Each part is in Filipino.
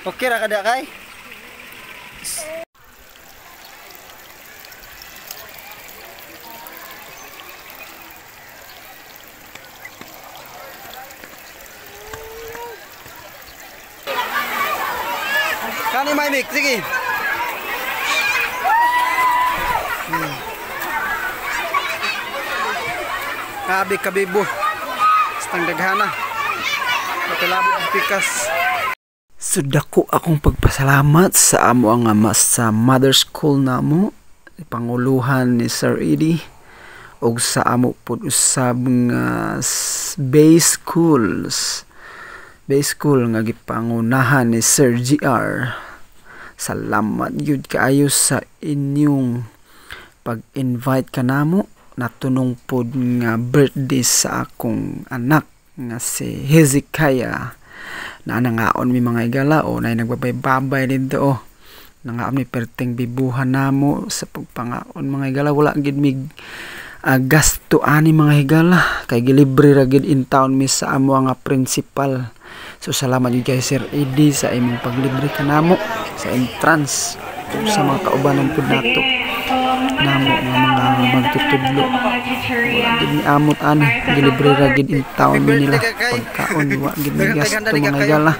Oke ra kada kay? Kani may mic, sige. Kabi kabibo. Stang daghana. Patalabot pikas. Sudako akong pagpasalamat sa amo ang ama sa mother school namo, panguluhan ni Sir Eddie og sa amo pud usab nga base school nga gipangunahan ni Sir GR. Salamat gyud kaayo sa inyong pag-invite kanamo. Natunong pod nga birthday sa akong anak nga si Hezekiah. Na nangaon mi mga igala o na nagbabay-babay dito nangaon mi perting bibuhan namo sa pagpangaon mga igala. Wala gid mig gasto ani mga higala kay gilibre ra gid in town mi sa amo nga principal. So salamat gyud kay Sir Eddie sa imong paglibre kanamo sa entrance ug sa mga kaubanan pud nato namo nga mga magtutudlo. Gid ni amot ani gilibre ra gid in town mi nila pagkaon wa gid mi gasto mga higala.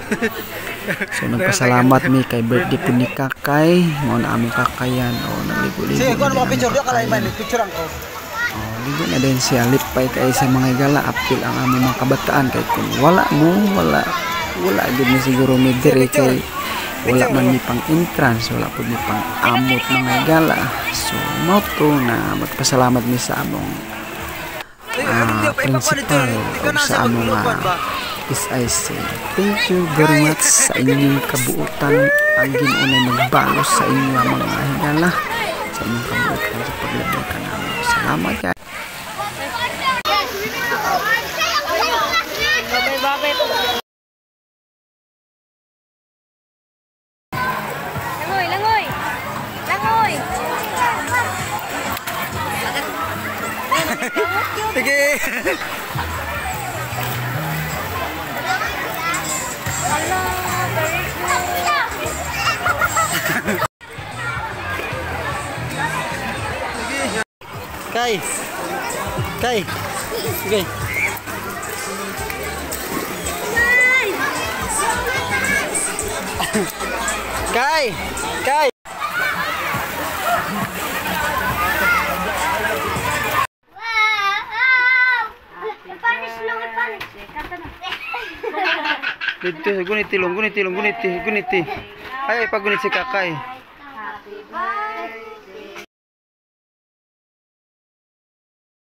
So nagpasalamat mi kay birthday pud ni Kakay mo na among kakayan o nagligo-ligo. Sige, kuno mo picture dio kalay man picture ko. Ligo na din siya lipay kay sa mga igala apil ang among mga kabataan kay kung wala gid ni siguro mi dire kay wala man mi pang entrance, wala pud mi pang amot mga igala. So mo to na magpasalamat mi sa among principal o sa among SIC. Thank you very much sa inyong kabuutan ang Ginoo nagbalos sa inyo mga higala sa inyong kabuutan sa paglabay kanamo. Salamat guys. Langoy. Sige. Kay. Sige. Kay. Dito guniti. Ay pagunit si Kakay.